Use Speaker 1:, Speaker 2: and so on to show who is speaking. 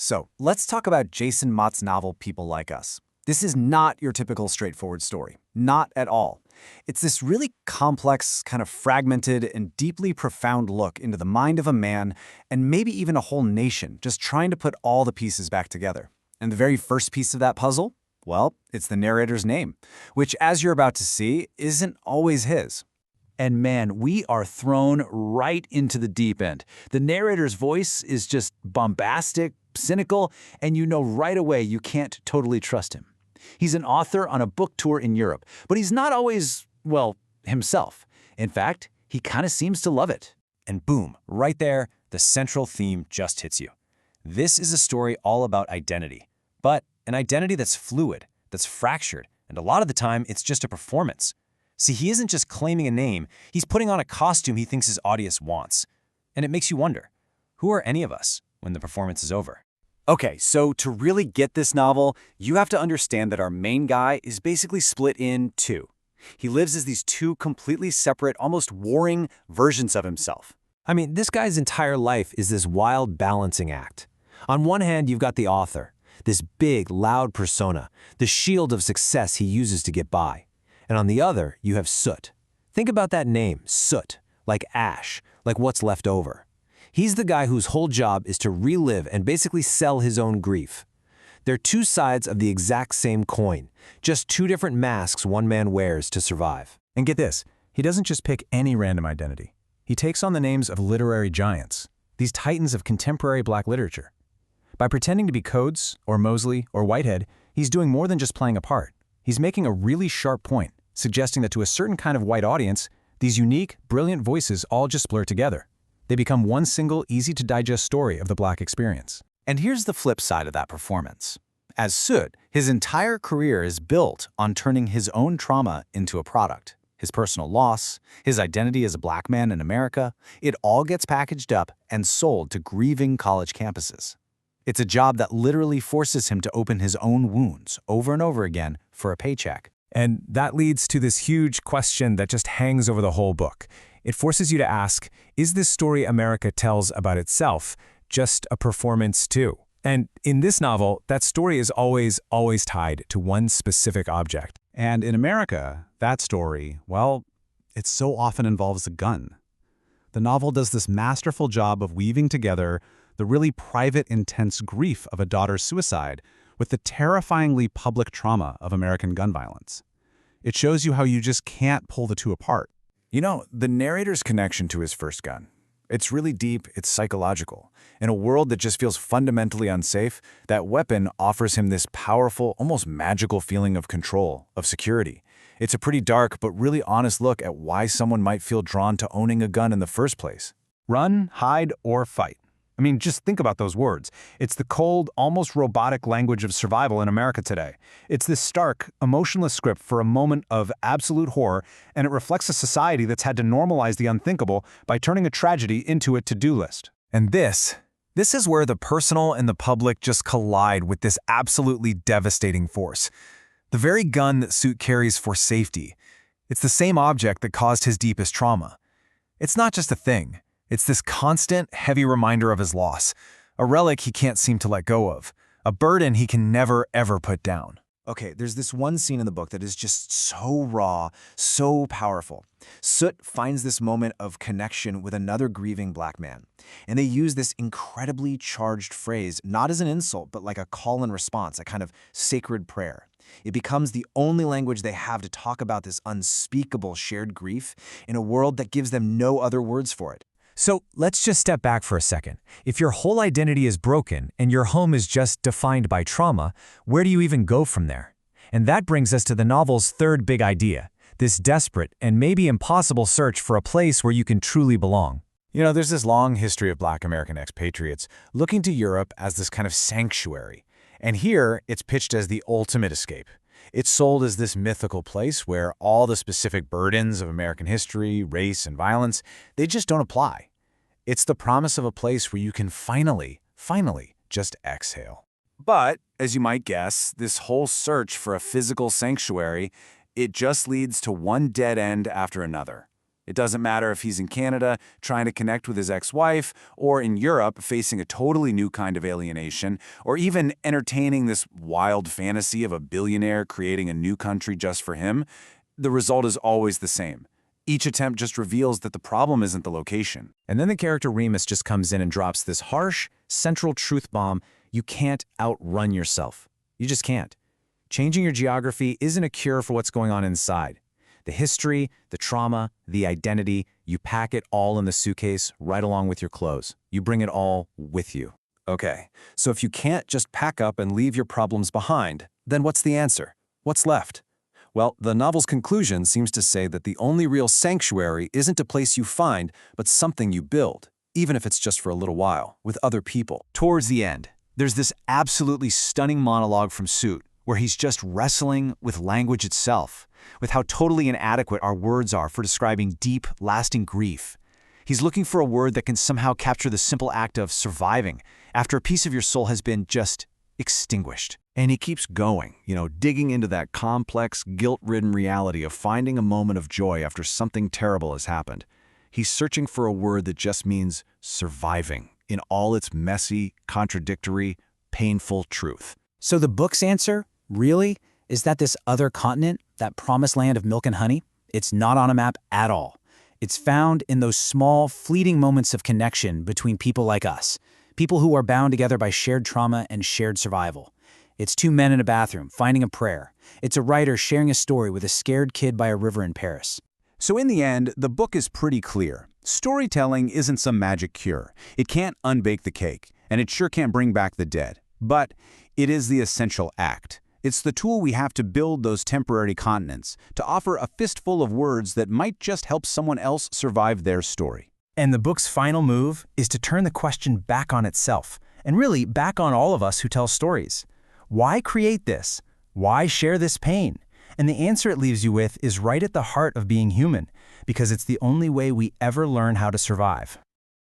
Speaker 1: So let's talk about Jason Mott's novel, People Like Us. This is not your typical straightforward story. Not at all. It's this really complex, kind of fragmented, and deeply profound look into the mind of a man, and maybe even a whole nation, just trying to put all the pieces back together. And the very first piece of that puzzle? Well, it's the narrator's name, which, as you're about to see, isn't always his.
Speaker 2: And man, we are thrown right into the deep end. The narrator's voice is just bombastic, cynical, and you know right away you can't totally trust him. He's an author on a book tour in Europe, but he's not always, well, himself. In fact, he kind of seems to love it.
Speaker 3: And boom, right there, the central theme just hits you. This is a story all about identity, but an identity that's fluid, that's fractured, and a lot of the time it's just a performance. See, he isn't just claiming a name, he's putting on a costume he thinks his audience wants. And it makes you wonder, who are any of us when the performance is over?
Speaker 1: Okay, so to really get this novel, you have to understand that our main guy is basically split in two. He lives as these two completely separate, almost warring versions of himself.
Speaker 3: I mean, this guy's entire life is this wild balancing act. On one hand, you've got the author, this big, loud persona, the shield of success he uses to get by. And on the other, you have Soot. Think about that name, Soot, like ash, like what's left over. He's the guy whose whole job is to relive and basically sell his own grief. They're two sides of the exact same coin, just two different masks one man wears to survive.
Speaker 4: And get this, he doesn't just pick any random identity. He takes on the names of literary giants, these titans of contemporary Black literature. By pretending to be Coates, or Mosley, or Whitehead, he's doing more than just playing a part. He's making a really sharp point, suggesting that to a certain kind of white audience, these unique, brilliant voices all just blur together. They become one single, easy-to-digest story of the Black experience.
Speaker 1: And here's the flip side of that performance. As Soot, his entire career is built on turning his own trauma into a product. His personal loss, his identity as a Black man in America, it all gets packaged up and sold to grieving college campuses. It's a job that literally forces him to open his own wounds over and over again for a paycheck.
Speaker 4: And that leads to this huge question that just hangs over the whole book. It forces you to ask, is this story America tells about itself just a performance too? And in this novel, that story is always tied to one specific object.
Speaker 5: And in America, that story, well, it so often involves a gun. The novel does this masterful job of weaving together the really private, intense grief of a daughter's suicide with the terrifyingly public trauma of American gun violence. It shows you how you just can't pull the two apart.
Speaker 1: You know, the narrator's connection to his first gun, it's really deep, it's psychological. In a world that just feels fundamentally unsafe, that weapon offers him this powerful, almost magical feeling of control, of security. It's a pretty dark but really honest look at why someone might feel drawn to owning a gun in the first place.
Speaker 4: Run, hide, or fight. I mean, just think about those words. It's the cold, almost robotic language of survival in America today. It's this stark, emotionless script for a moment of absolute horror, and it reflects a society that's had to normalize the unthinkable by turning a tragedy into a to-do list.
Speaker 6: And this is where the personal and the public just collide with this absolutely devastating force. The very gun that Soot carries for safety. It's the same object that caused his deepest trauma. It's not just a thing. It's this constant, heavy reminder of his loss, a relic he can't seem to let go of, a burden he can never, ever put down.
Speaker 1: Okay, there's this one scene in the book that is just so raw, so powerful. Soot finds this moment of connection with another grieving Black man, and they use this incredibly charged phrase, not as an insult, but like a call and response, a kind of sacred prayer. It becomes the only language they have to talk about this unspeakable shared grief in a world that gives them no other words for it.
Speaker 6: So let's just step back for a second. If your whole identity is broken and your home is just defined by trauma, where do you even go from there? And that brings us to the novel's third big idea, this desperate and maybe impossible search for a place where you can truly belong.
Speaker 1: You know, there's this long history of Black American expatriates looking to Europe as this kind of sanctuary. And here, it's pitched as the ultimate escape. It's sold as this mythical place where all the specific burdens of American history, race, and violence, they just don't apply. It's the promise of a place where you can finally just exhale. But, as you might guess, this whole search for a physical sanctuary, it just leads to one dead end after another.
Speaker 2: It doesn't matter if he's in Canada trying to connect with his ex-wife, or in Europe facing a totally new kind of alienation, or even entertaining this wild fantasy of a billionaire creating a new country just for him. The result is always the same. Each attempt just reveals that the problem isn't the location.
Speaker 4: And then the character Remus just comes in and drops this harsh, central truth bomb: you can't outrun yourself. You just can't. Changing your geography isn't a cure for what's going on inside. The history, the trauma, the identity, you pack it all in the suitcase right along with your clothes. You bring it all with you.
Speaker 6: Okay, so if you can't just pack up and leave your problems behind, then what's the answer? What's left? Well, the novel's conclusion seems to say that the only real sanctuary isn't a place you find, but something you build, even if it's just for a little while, with other people.
Speaker 2: Towards the end, there's this absolutely stunning monologue from Soot, where he's just wrestling with language itself, with how totally inadequate our words are for describing deep, lasting grief. He's looking for a word that can somehow capture the simple act of surviving after a piece of your soul has been just extinguished.
Speaker 7: And he keeps going, digging into that complex, guilt-ridden reality of finding a moment of joy after something terrible has happened. He's searching for a word that just means surviving in all its messy, contradictory, painful truth.
Speaker 8: So the book's answer, really, is that this other continent, that promised land of milk and honey, it's not on a map at all. It's found in those small, fleeting moments of connection between people like us, people who are bound together by shared trauma and shared survival. It's two men in a bathroom finding a prayer. It's a writer sharing a story with a scared kid by a river in Paris.
Speaker 2: So in the end, the book is pretty clear. Storytelling isn't some magic cure. It can't unbake the cake, and it sure can't bring back the dead. But it is the essential act. It's the tool we have to build those temporary continents, to offer a fistful of words that might just help someone else survive their story.
Speaker 4: And the book's final move is to turn the question back on itself, and really back on all of us who tell stories. Why create this? Why share this pain? And the answer it leaves you with is right at the heart of being human, because it's the only way we ever learn how to survive.